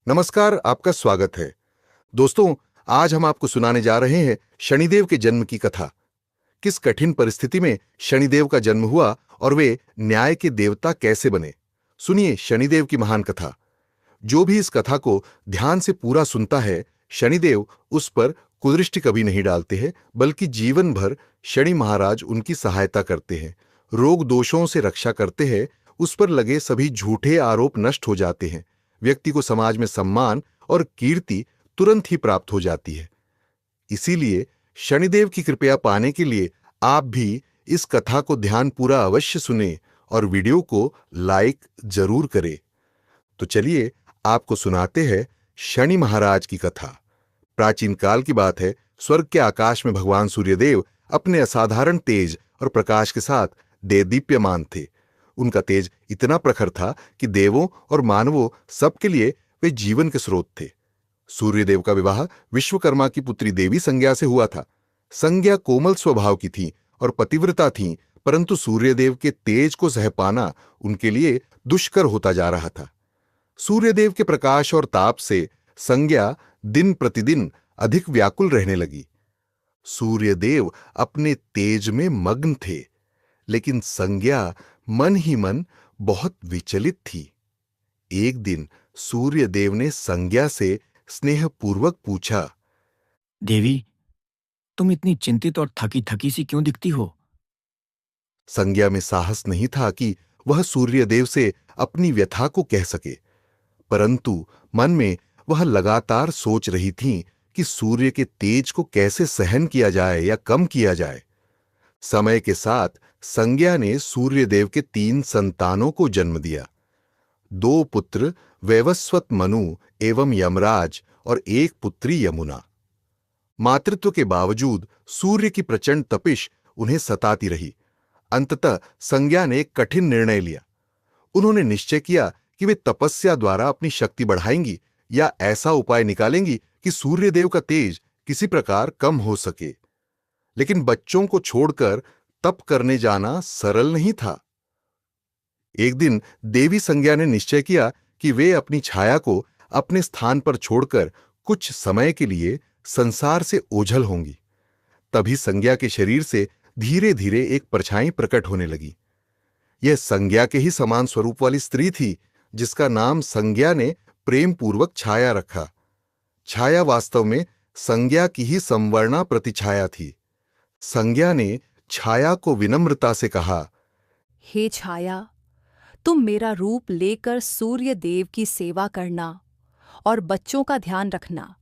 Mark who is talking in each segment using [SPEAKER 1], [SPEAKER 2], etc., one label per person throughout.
[SPEAKER 1] नमस्कार, आपका स्वागत है। दोस्तों, आज हम आपको सुनाने जा रहे हैं शनिदेव के जन्म की कथा। किस कठिन परिस्थिति में शनिदेव का जन्म हुआ और वे न्याय के देवता कैसे बने। सुनिए शनिदेव की महान कथा। जो भी इस कथा को ध्यान से पूरा सुनता है, शनिदेव उस पर कुदृष्टि कभी नहीं डालते हैं, बल्कि जीवन भर शनि महाराज उनकी सहायता करते हैं, रोग दोषों से रक्षा करते हैं, उस पर लगे सभी झूठे आरोप नष्ट हो जाते हैं, व्यक्ति को समाज में सम्मान और कीर्ति तुरंत ही प्राप्त हो जाती है। इसीलिए शनिदेव की कृपया पाने के लिए आप भी इस कथा को ध्यान पूरा अवश्य सुने और वीडियो को लाइक जरूर करें। तो चलिए आपको सुनाते हैं शनि महाराज की कथा। प्राचीन काल की बात है। स्वर्ग के आकाश में भगवान सूर्यदेव अपने असाधारण तेज और प्रकाश के साथ देदीप्यमान थे। उनका तेज इतना प्रखर था कि देवों और मानवों सबके लिए वे जीवन के स्रोत थे। सूर्यदेव का विवाह विश्वकर्मा की पुत्री देवी संज्ञा से हुआ था। संज्ञा कोमल स्वभाव की थी और पतिव्रता थी, परंतु सूर्यदेव के तेज को सह पाना उनके लिए दुष्कर होता जा रहा था। सूर्यदेव के प्रकाश और ताप से संज्ञा दिन प्रतिदिन अधिक व्याकुल रहने लगी। सूर्यदेव अपने तेज में मग्न थे, लेकिन संज्ञा मन ही मन बहुत विचलित थी। एक दिन सूर्यदेव ने संज्ञा से स्नेहपूर्वक पूछा,
[SPEAKER 2] देवी, तुम इतनी चिंतित और थकी थकी सी क्यों दिखती हो?
[SPEAKER 1] संज्ञा में साहस नहीं था कि वह सूर्यदेव से अपनी व्यथा को कह सके, परंतु मन में वह लगातार सोच रही थीं कि सूर्य के तेज को कैसे सहन किया जाए या कम किया जाए। समय के साथ संज्ञा ने सूर्यदेव के 3 संतानों को जन्म दिया। 2 पुत्र वैवस्वत मनु एवं यमराज और 1 पुत्री यमुना। मातृत्व के बावजूद सूर्य की प्रचंड तपिश उन्हें सताती रही। अंततः संज्ञा ने एक कठिन निर्णय लिया। उन्होंने निश्चय किया कि वे तपस्या द्वारा अपनी शक्ति बढ़ाएंगी या ऐसा उपाय निकालेंगी कि सूर्यदेव का तेज किसी प्रकार कम हो सके। लेकिन बच्चों को छोड़कर तप करने जाना सरल नहीं था। एक दिन देवी संज्ञा ने निश्चय किया कि वे अपनी छाया को अपने स्थान पर छोड़कर कुछ समय के लिए संसार से ओझल होंगी। तभी संज्ञा के शरीर से धीरे धीरे एक परछाई प्रकट होने लगी। यह संज्ञा के ही समान स्वरूप वाली स्त्री थी, जिसका नाम संज्ञा ने प्रेम पूर्वक छाया रखा। छाया वास्तव में संज्ञा की ही संवर्णा प्रतिछाया थी। संज्ञा ने छाया को विनम्रता से कहा,
[SPEAKER 3] हे छाया, तुम मेरा रूप लेकर सूर्य देव की सेवा करना और बच्चों का ध्यान रखना।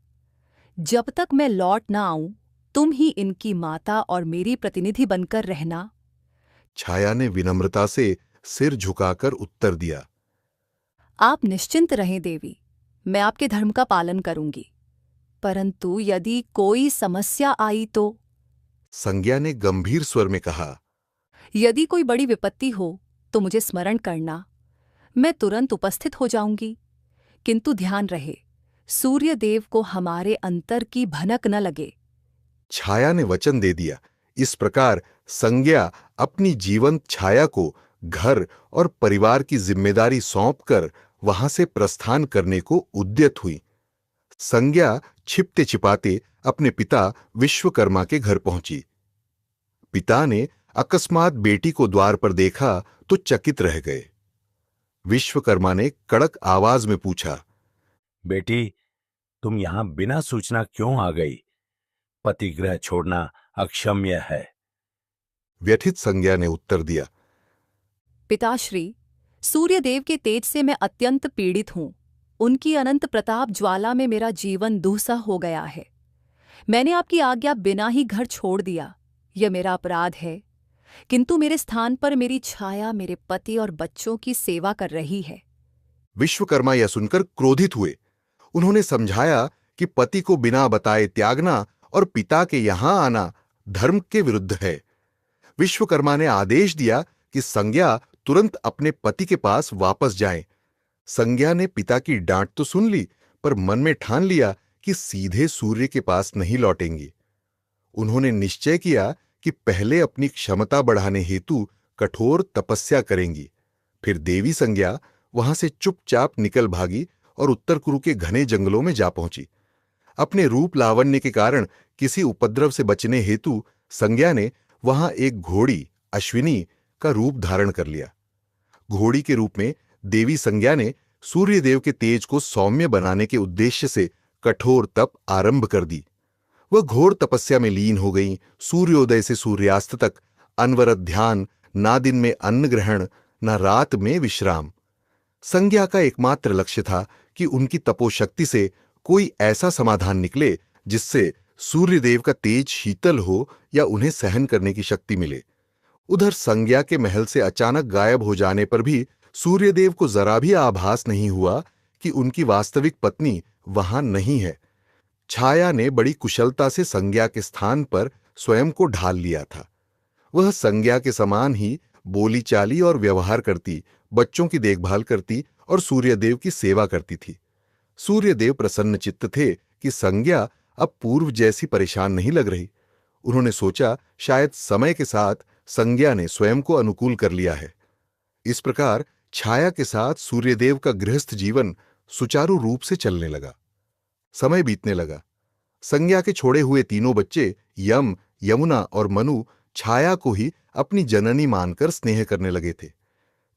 [SPEAKER 3] जब तक मैं लौट ना आऊं, तुम ही इनकी माता और मेरी प्रतिनिधि बनकर रहना।
[SPEAKER 1] छाया ने विनम्रता से सिर झुकाकर उत्तर दिया,
[SPEAKER 3] आप निश्चिंत रहें देवी, मैं आपके धर्म का पालन करूंगी। परंतु यदि कोई समस्या आई तो?
[SPEAKER 1] संज्ञा ने गंभीर स्वर में कहा,
[SPEAKER 3] यदि कोई बड़ी विपत्ति हो तो मुझे स्मरण करना, मैं तुरंत उपस्थित हो जाऊंगी। किंतु ध्यान रहे, सूर्य देव को हमारे अंतर की भनक न लगे।
[SPEAKER 1] छाया ने वचन दे दिया। इस प्रकार संज्ञा अपनी जीवंत छाया को घर और परिवार की जिम्मेदारी सौंपकर वहां से प्रस्थान करने को उद्यत हुई। संज्ञा छिपते छिपाते अपने पिता विश्वकर्मा के घर पहुंची। पिता ने अकस्मात बेटी को द्वार पर देखा तो चकित रह गए। विश्वकर्मा ने कड़क आवाज में पूछा,
[SPEAKER 4] बेटी, तुम यहां बिना सूचना क्यों आ गई? पतिगृह छोड़ना अक्षम्य है।
[SPEAKER 1] व्यथित संज्ञा ने उत्तर दिया,
[SPEAKER 3] पिताश्री, सूर्यदेव के तेज से मैं अत्यंत पीड़ित हूं। उनकी अनंत प्रताप ज्वाला में मेरा जीवन दुस्सह हो गया है। मैंने आपकी आज्ञा बिना ही घर छोड़ दिया। यह मेरा अपराध है, किंतु मेरे स्थान पर मेरी छाया मेरे पति और बच्चों की सेवा कर रही है।
[SPEAKER 1] विश्वकर्मा यह सुनकर क्रोधित हुए। उन्होंने समझाया कि पति को बिना बताए त्यागना और पिता के यहां आना धर्म के विरुद्ध है। विश्वकर्मा ने आदेश दिया कि संज्ञा तुरंत अपने पति के पास वापस जाए। संज्ञा ने पिता की डांट तो सुन ली, पर मन में ठान लिया कि सीधे सूर्य के पास नहीं लौटेंगी। उन्होंने निश्चय किया कि पहले अपनी क्षमता बढ़ाने हेतु कठोर तपस्या करेंगी। फिर देवी संज्ञा वहां से चुपचाप निकल भागी और उत्तर कुरु के घने जंगलों में जा पहुंची। अपने रूप लावण्य के कारण किसी उपद्रव से बचने हेतु संज्ञा ने वहां एक घोड़ी अश्विनी का रूप धारण कर लिया। घोड़ी के रूप में देवी संज्ञा ने सूर्यदेव के तेज को सौम्य बनाने के उद्देश्य से कठोर तप आरंभ कर दी। वह घोर तपस्या में लीन हो गईं। सूर्योदय से सूर्यास्त तक अनवरत ध्यान, ना दिन में अन्न ग्रहण, न रात में विश्राम। संज्ञा का एकमात्र लक्ष्य था कि उनकी तपोशक्ति से कोई ऐसा समाधान निकले जिससे सूर्यदेव का तेज शीतल हो या उन्हें सहन करने की शक्ति मिले। उधर संज्ञा के महल से अचानक गायब हो जाने पर भी सूर्यदेव को जरा भी आभास नहीं हुआ कि उनकी वास्तविक पत्नी वहां नहीं है। छाया ने बड़ी कुशलता से संज्ञा के स्थान पर स्वयं को ढाल लिया था। वह संज्ञा के समान ही बोली चाली और व्यवहार करती, बच्चों की देखभाल करती और सूर्यदेव की सेवा करती थी। सूर्यदेव प्रसन्न चित्त थे कि संज्ञा अब पूर्व जैसी परेशान नहीं लग रही। उन्होंने सोचा शायद समय के साथ संज्ञा ने स्वयं को अनुकूल कर लिया है। इस प्रकार छाया के साथ सूर्यदेव का गृहस्थ जीवन सुचारू रूप से चलने लगा। समय बीतने लगा। संज्ञा के छोड़े हुए तीनों बच्चे यम, यमुना और मनु छाया को ही अपनी जननी मानकर स्नेह करने लगे थे।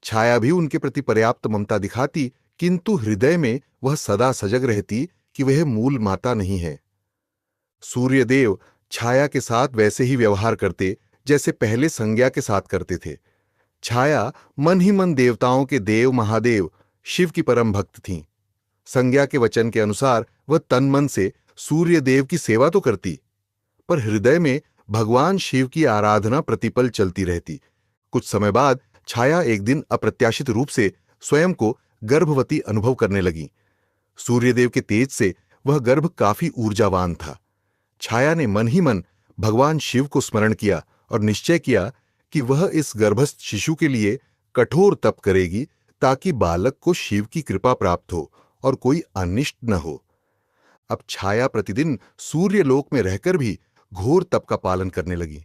[SPEAKER 1] छाया भी उनके प्रति पर्याप्त ममता दिखाती, किंतु हृदय में वह सदा सजग रहती कि वह मूल माता नहीं है। सूर्यदेव छाया के साथ वैसे ही व्यवहार करते जैसे पहले संज्ञा के साथ करते थे। छाया मन ही मन देवताओं के देव महादेव शिव की परम भक्त थीं। संज्ञा के वचन के अनुसार वह तन मन से सूर्यदेव की सेवा तो करती, पर हृदय में भगवान शिव की आराधना प्रतिपल चलती रहती। कुछ समय बाद छाया एक दिन अप्रत्याशित रूप से स्वयं को गर्भवती अनुभव करने लगी। सूर्यदेव के तेज से वह गर्भ काफी ऊर्जावान था। छाया ने मन ही मन भगवान शिव को स्मरण किया और निश्चय किया कि वह इस गर्भस्थ शिशु के लिए कठोर तप करेगी ताकि बालक को शिव की कृपा प्राप्त हो और कोई अनिष्ट न हो। अब छाया प्रतिदिन सूर्यलोक में रहकर भी घोर तप का पालन करने लगी।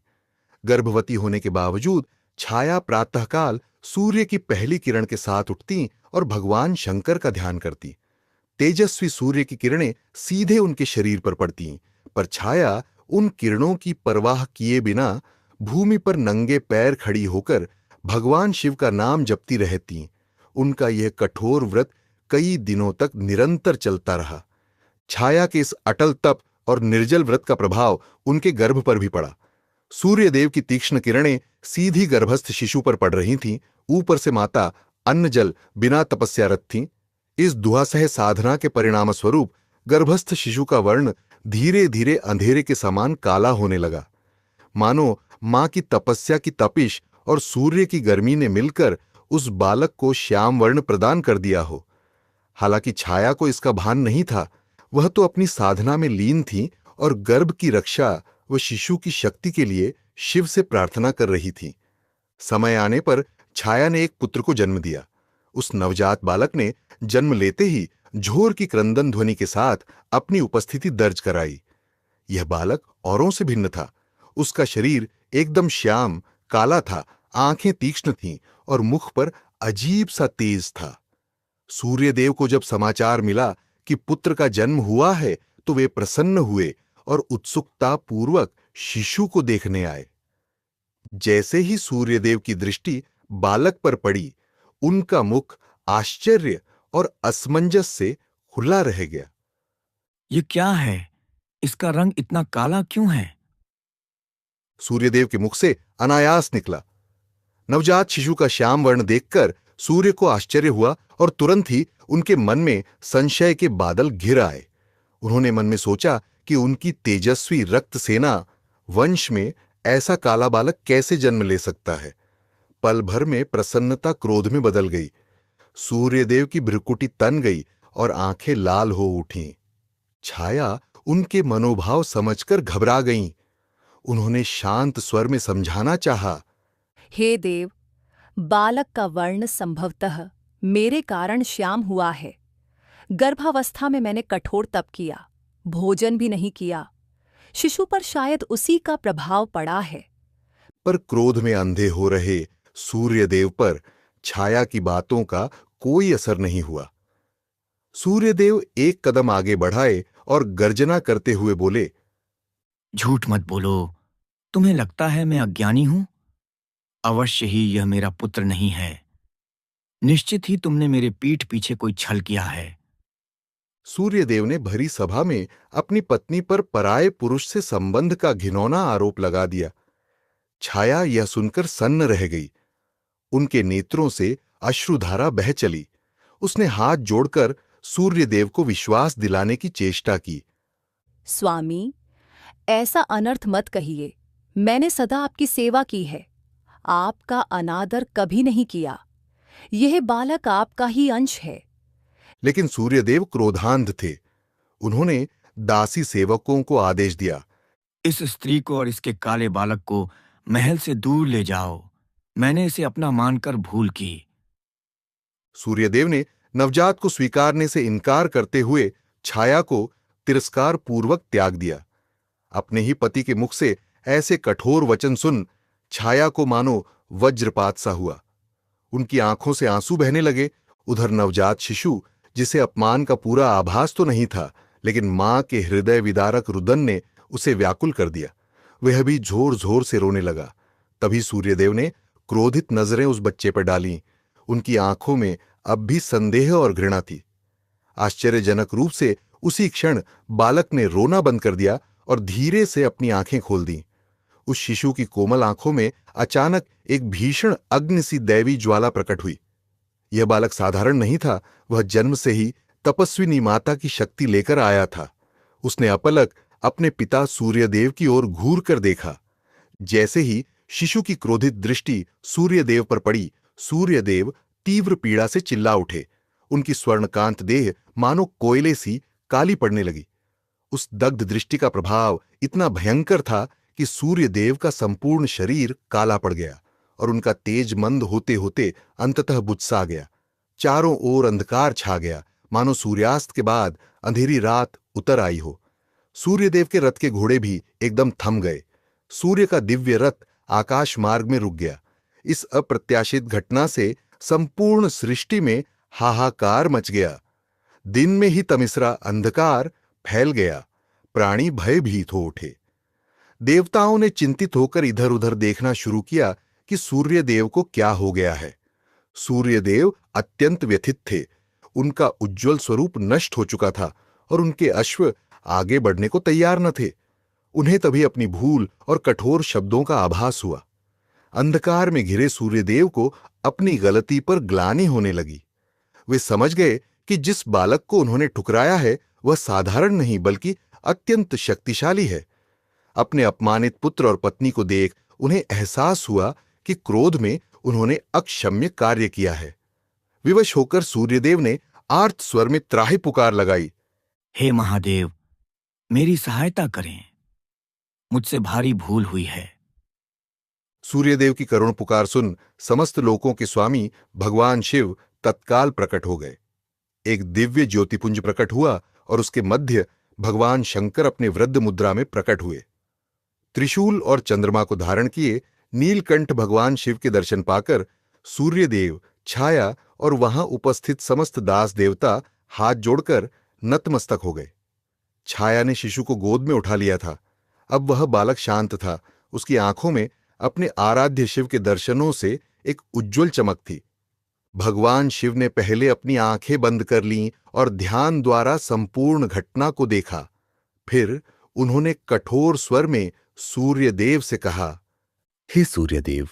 [SPEAKER 1] गर्भवती होने के बावजूद छाया प्रातःकाल सूर्य की पहली किरण के साथ उठती और भगवान शंकर का ध्यान करती। तेजस्वी सूर्य की किरणें सीधे उनके शरीर पर पड़ती, पर छाया उन किरणों की परवाह किए बिना भूमि पर नंगे पैर खड़ी होकर भगवान शिव का नाम जपती रहती। उनका यह कठोर व्रत कई दिनों तक निरंतर चलता रहा। छाया के इस अटल तप और निर्जल व्रत का प्रभाव उनके गर्भ पर भी पड़ा। सूर्यदेव की तीक्ष्ण किरणें सीधी गर्भस्थ शिशु पर पड़ रही थीं। ऊपर से माता अन्न जल बिना तपस्यारत थीं। इस दुआसह साधना के परिणाम स्वरूप गर्भस्थ शिशु का वर्ण धीरे धीरे अंधेरे के समान काला होने लगा, मानो मां की तपस्या की तपिश और सूर्य की गर्मी ने मिलकर उस बालक को श्याम वर्ण प्रदान कर दिया हो। हालांकि छाया को इसका भान नहीं था। वह तो अपनी साधना में लीन थी और गर्भ की रक्षा व शिशु की शक्ति के लिए शिव से प्रार्थना कर रही थी। समय आने पर छाया ने एक पुत्र को जन्म दिया। उस नवजात बालक ने जन्म लेते ही झोर की क्रंदन ध्वनि के साथ अपनी उपस्थिति दर्ज कराई। यह बालक औरों से भिन्न था। उसका शरीर एकदम श्याम काला था, आंखें तीक्ष्ण थीं और मुख पर अजीब सा तेज था। सूर्यदेव को जब समाचार मिला कि पुत्र का जन्म हुआ है तो वे प्रसन्न हुए और उत्सुकता पूर्वक शिशु को देखने आए। जैसे ही सूर्यदेव की दृष्टि बालक पर पड़ी, उनका मुख आश्चर्य और असमंजस से खुला रह गया।
[SPEAKER 2] ये क्या है? इसका रंग इतना काला क्यों है?
[SPEAKER 1] सूर्यदेव के मुख से अनायास निकला। नवजात शिशु का श्याम वर्ण देखकर सूर्य को आश्चर्य हुआ और तुरंत ही उनके मन में संशय के बादल घिर आए। उन्होंने मन में सोचा कि उनकी तेजस्वी रक्त सेना वंश में ऐसा काला बालक कैसे जन्म ले सकता है। पल भर में प्रसन्नता क्रोध में बदल गई। सूर्यदेव की भ्रुकुटी तन गई और आंखें लाल हो उठीं। छाया उनके मनोभाव समझकर घबरा गईं। उन्होंने शांत स्वर में समझाना चाहा,
[SPEAKER 3] हे देव, बालक का वर्ण संभवतः मेरे कारण श्याम हुआ है। गर्भावस्था में मैंने कठोर तप किया, भोजन भी नहीं किया। शिशु पर शायद उसी का प्रभाव पड़ा है।
[SPEAKER 1] पर क्रोध में अंधे हो रहे सूर्यदेव पर छाया की बातों का कोई असर नहीं हुआ। सूर्यदेव एक कदम आगे बढ़ाए और गर्जना करते हुए बोले,
[SPEAKER 2] झूठ मत बोलो। तुम्हें लगता है मैं अज्ञानी हूं? अवश्य ही यह मेरा पुत्र नहीं है। निश्चित ही तुमने मेरे पीठ पीछे कोई छल किया है।
[SPEAKER 1] सूर्यदेव ने भरी सभा में अपनी पत्नी पर पराये पुरुष से संबंध का घिनौना आरोप लगा दिया। छाया यह सुनकर सन्न रह गई। उनके नेत्रों से अश्रुधारा बह चली। उसने हाथ जोड़कर सूर्यदेव को विश्वास दिलाने की चेष्टा की।
[SPEAKER 3] स्वामी, ऐसा अनर्थ मत कहिए। मैंने सदा आपकी सेवा की है, आपका अनादर कभी नहीं किया। यह बालक आपका ही अंश है।
[SPEAKER 1] लेकिन सूर्यदेव क्रोधांध थे। उन्होंने दासी सेवकों को आदेश दिया,
[SPEAKER 2] इस स्त्री को और इसके काले बालक को महल से दूर ले जाओ। मैंने इसे अपना मानकर भूल की।
[SPEAKER 1] सूर्यदेव ने नवजात को स्वीकारने से इनकार करते हुए छाया को तिरस्कार पूर्वक त्याग दिया। अपने ही पति के मुख से ऐसे कठोर वचन सुन छाया को मानो वज्रपात सा हुआ। उनकी आंखों से आंसू बहने लगे। उधर नवजात शिशु, जिसे अपमान का पूरा आभास तो नहीं था, लेकिन मां के हृदय विदारक रुदन ने उसे व्याकुल कर दिया। वह भी जोर जोर से रोने लगा। तभी सूर्यदेव ने क्रोधित नजरें उस बच्चे पर डाली। उनकी आंखों में अब भी संदेह और घृणा थी। आश्चर्यजनक रूप से उसी क्षण बालक ने रोना बंद कर दिया और धीरे से अपनी आंखें खोल दी। उस शिशु की कोमल आंखों में अचानक एक भीषण अग्नि सी दैवी ज्वाला प्रकट हुई। यह बालक साधारण नहीं था, वह जन्म से ही तपस्विनी माता की शक्ति लेकर आया था। उसने अपलक अपने पिता सूर्यदेव की ओर घूर कर देखा। जैसे ही शिशु की क्रोधित दृष्टि सूर्यदेव पर पड़ी, सूर्यदेव तीव्र पीड़ा से चिल्ला उठे। उनकी स्वर्णकांत देह मानो कोयले सी काली पड़ने लगी। उस दग्ध दृष्टि का प्रभाव इतना भयंकर था कि सूर्यदेव का संपूर्ण शरीर काला पड़ गया और उनका तेज मंद होते होते अंततः बुझसा गया। चारों ओर अंधकार छा गया, मानो सूर्यास्त के बाद अंधेरी रात उतर आई हो। सूर्यदेव के रथ के घोड़े भी एकदम थम गए। सूर्य का दिव्य रथ आकाश मार्ग में रुक गया। इस अप्रत्याशित घटना से संपूर्ण सृष्टि में हाहाकार मच गया। दिन में ही तमिसरा अंधकार फैल गया। प्राणी भयभीत हो उठे। देवताओं ने चिंतित होकर इधर उधर देखना शुरू किया कि सूर्यदेव को क्या हो गया है। सूर्यदेव अत्यंत व्यथित थे। उनका उज्ज्वल स्वरूप नष्ट हो चुका था और उनके अश्व आगे बढ़ने को तैयार न थे। उन्हें तभी अपनी भूल और कठोर शब्दों का आभास हुआ। अंधकार में घिरे सूर्यदेव को अपनी गलती पर ग्लानि होने लगी। वे समझ गए कि जिस बालक को उन्होंने ठुकराया है वह साधारण नहीं बल्कि अत्यंत शक्तिशाली है। अपने अपमानित पुत्र और पत्नी को देख उन्हें एहसास हुआ कि क्रोध में उन्होंने अक्षम्य कार्य किया है। विवश होकर सूर्यदेव ने आर्त स्वर में त्राहि पुकार लगाई,
[SPEAKER 2] हे महादेव, मेरी सहायता करें। मुझसे भारी भूल हुई है।
[SPEAKER 1] सूर्यदेव की करुण पुकार सुन समस्त लोकों के स्वामी भगवान शिव तत्काल प्रकट हो गए। एक दिव्य ज्योतिपुंज प्रकट हुआ और उसके मध्य भगवान शंकर अपने वृद्ध मुद्रा में प्रकट हुए। त्रिशूल और चंद्रमा को धारण किए नीलकंठ भगवान शिव के दर्शन पाकर सूर्यदेव, छाया और वहां उपस्थित समस्त दास देवता हाथ जोड़कर नतमस्तक हो गए। छाया ने शिशु को गोद में उठा लिया था। अब वह बालक शांत था। उसकी आंखों में अपने आराध्य शिव के दर्शनों से एक उज्ज्वल चमक थी। भगवान शिव ने पहले अपनी आंखें बंद कर लीं और ध्यान द्वारा संपूर्ण घटना को देखा। फिर उन्होंने कठोर स्वर में सूर्यदेव से कहा,
[SPEAKER 5] हे सूर्यदेव,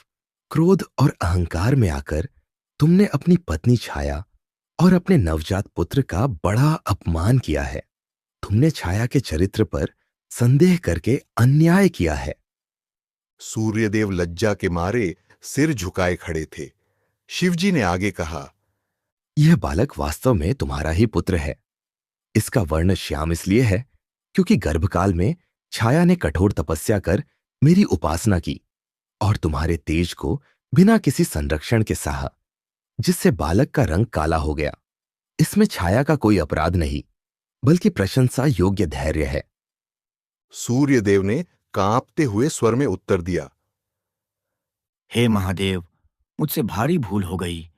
[SPEAKER 5] क्रोध और अहंकार में आकर तुमने अपनी पत्नी छाया और अपने नवजात पुत्र का बड़ा अपमान किया है। तुमने छाया के चरित्र पर संदेह करके अन्याय किया है।
[SPEAKER 1] सूर्यदेव लज्जा के मारे सिर झुकाए खड़े थे। शिवजी ने आगे कहा,
[SPEAKER 5] यह बालक वास्तव में तुम्हारा ही पुत्र है। इसका वर्ण श्याम इसलिए है क्योंकि गर्भकाल में छाया ने कठोर तपस्या कर मेरी उपासना की और तुम्हारे तेज को बिना किसी संरक्षण के सहा, जिससे बालक का रंग काला हो गया। इसमें छाया का कोई अपराध नहीं, बल्कि प्रशंसा योग्य धैर्य है।
[SPEAKER 1] सूर्यदेव ने कांपते हुए स्वर में उत्तर दिया,
[SPEAKER 2] हे महादेव, मुझसे भारी भूल हो गई।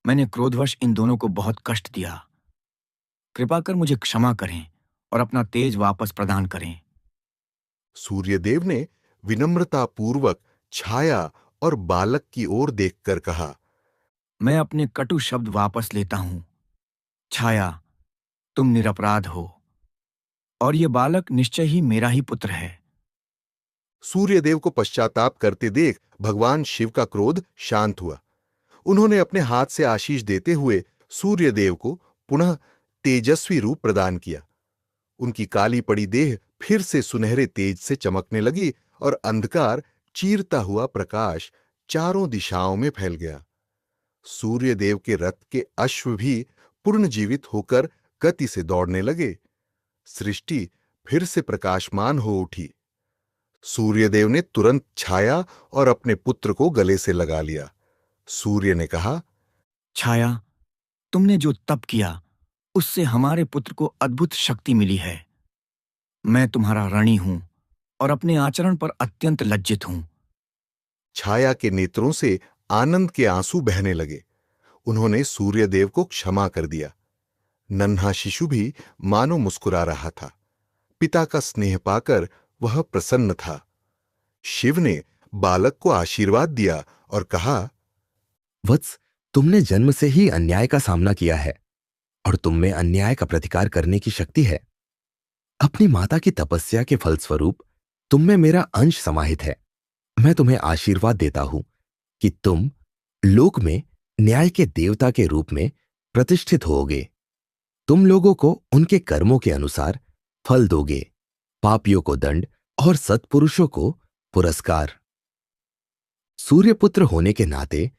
[SPEAKER 2] मैंने क्रोधवश इन दोनों को बहुत कष्ट दिया। कृपा कर मुझे क्षमा करें और अपना तेज वापस प्रदान करें।
[SPEAKER 1] सूर्यदेव ने विनम्रतापूर्वक छाया और बालक की ओर देखकर कहा,
[SPEAKER 2] मैं अपने कटु शब्द वापस लेता हूं। छाया, तुम निरपराध हो और ये बालक निश्चय ही मेरा ही पुत्र है।
[SPEAKER 1] सूर्यदेव को पश्चाताप करते देख भगवान शिव का क्रोध शांत हुआ। उन्होंने अपने हाथ से आशीष देते हुए सूर्यदेव को पुनः तेजस्वी रूप प्रदान किया। उनकी काली पड़ी देह फिर से सुनहरे तेज से चमकने लगी और अंधकार चीरता हुआ प्रकाश चारों दिशाओं में फैल गया। सूर्यदेव के रथ के अश्व भी पुनर्जीवित होकर गति से दौड़ने लगे। सृष्टि फिर से प्रकाशमान हो उठी। सूर्यदेव ने तुरंत छाया और अपने पुत्र को गले से लगा लिया। सूर्य ने कहा,
[SPEAKER 2] छाया, तुमने जो तप किया उससे हमारे पुत्र को अद्भुत शक्ति मिली है। मैं तुम्हारा ऋणी हूं और अपने आचरण पर अत्यंत लज्जित हूं।
[SPEAKER 1] छाया के नेत्रों से आनंद के आंसू बहने लगे। उन्होंने सूर्यदेव को क्षमा कर दिया। नन्हा शिशु भी मानो मुस्कुरा रहा था। पिता का स्नेह पाकर वह प्रसन्न था। शिव ने बालक को आशीर्वाद दिया और कहा,
[SPEAKER 5] वत्स, तुमने जन्म से ही अन्याय का सामना किया है और तुम में अन्याय का प्रतिकार करने की शक्ति है। अपनी माता की तपस्या के फलस्वरूप तुम में मेरा अंश समाहित है। मैं तुम्हें आशीर्वाद देता हूं कि तुम लोक में न्याय के देवता के रूप में प्रतिष्ठित होगे। तुम लोगों को उनके कर्मों के अनुसार फल दोगे, पापियों को दंड और सत्पुरुषों को पुरस्कार। सूर्यपुत्र होने के नाते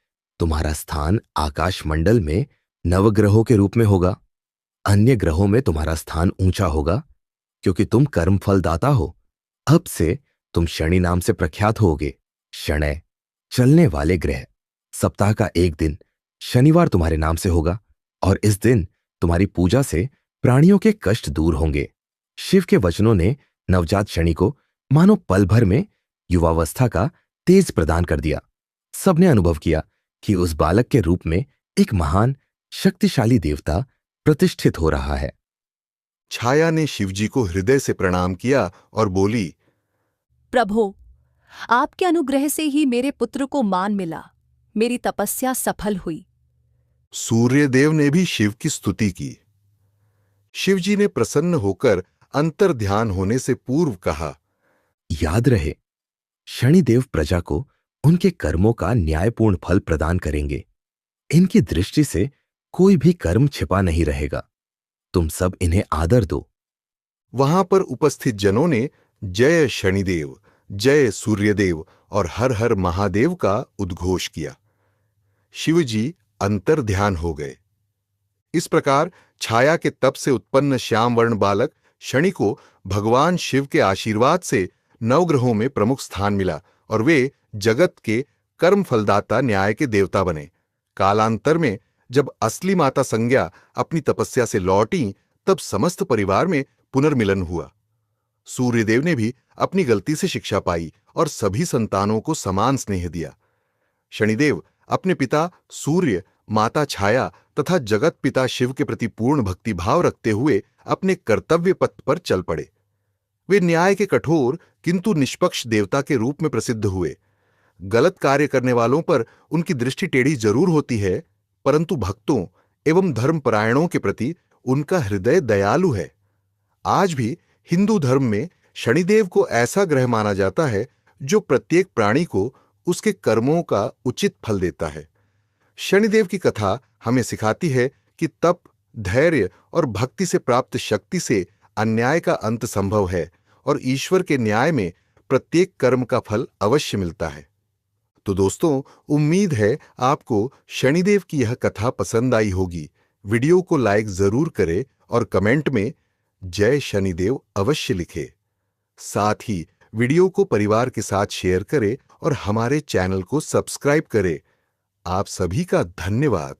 [SPEAKER 5] तुम्हारा स्थान आकाश मंडल में नवग्रहों के रूप में होगा। अन्य ग्रहों में तुम्हारा स्थान ऊंचा होगा क्योंकि तुम कर्म फलदाता हो। अब से तुम शनि नाम से प्रख्यात होगे। शनय, चलने वाले ग्रह। सप्ताह का एक दिन शनिवार तुम्हारे नाम से होगा और इस दिन तुम्हारी पूजा से प्राणियों के कष्ट दूर होंगे। शिव के वचनों ने नवजात शनि को मानो पल भर में युवावस्था का तेज प्रदान कर दिया। सबने अनुभव किया कि उस बालक के रूप में एक महान शक्तिशाली देवता प्रतिष्ठित हो रहा है।
[SPEAKER 1] छाया ने शिवजी को हृदय से प्रणाम किया और बोली,
[SPEAKER 3] प्रभो, आपके अनुग्रह से ही मेरे पुत्र को मान मिला। मेरी तपस्या सफल हुई।
[SPEAKER 1] सूर्यदेव ने भी शिव की स्तुति की। शिवजी ने प्रसन्न होकर अंतर ध्यान होने से पूर्व कहा,
[SPEAKER 5] याद रहे, शनिदेव प्रजा को उनके कर्मों का न्यायपूर्ण फल प्रदान करेंगे। इनकी दृष्टि से कोई भी कर्म छिपा नहीं रहेगा। तुम सब इन्हें आदर दो।
[SPEAKER 1] वहां पर उपस्थित जनों ने जय शनिदेव, जय सूर्यदेव और हर हर महादेव का उद्घोष किया। शिवजी अंतर ध्यान हो गए। इस प्रकार छाया के तप से उत्पन्न श्याम वर्ण बालक शनि को भगवान शिव के आशीर्वाद से नवग्रहों में प्रमुख स्थान मिला और वे जगत के कर्म फलदाता न्याय के देवता बने। कालांतर में जब असली माता संज्ञा अपनी तपस्या से लौटी, तब समस्त परिवार में पुनर्मिलन हुआ। सूर्यदेव ने भी अपनी गलती से शिक्षा पाई और सभी संतानों को समान स्नेह दिया। शनिदेव अपने पिता सूर्य, माता छाया तथा जगत पिता शिव के प्रति पूर्ण भक्तिभाव रखते हुए अपने कर्तव्य पथ पर चल पड़े। वे न्याय के कठोर किंतु निष्पक्ष देवता के रूप में प्रसिद्ध हुए। गलत कार्य करने वालों पर उनकी दृष्टि टेढ़ी जरूर होती है, परंतु भक्तों एवं धर्मपरायणों के प्रति उनका हृदय दयालु है। आज भी हिंदू धर्म में शनिदेव को ऐसा ग्रह माना जाता है जो प्रत्येक प्राणी को उसके कर्मों का उचित फल देता है। शनिदेव की कथा हमें सिखाती है कि तप, धैर्य और भक्ति से प्राप्त शक्ति से अन्याय का अंत संभव है और ईश्वर के न्याय में प्रत्येक कर्म का फल अवश्य मिलता है। तो दोस्तों, उम्मीद है आपको शनिदेव की यह कथा पसंद आई होगी। वीडियो को लाइक जरूर करें और कमेंट में जय शनिदेव अवश्य लिखें। साथ ही वीडियो को परिवार के साथ शेयर करें और हमारे चैनल को सब्सक्राइब करें। आप सभी का धन्यवाद।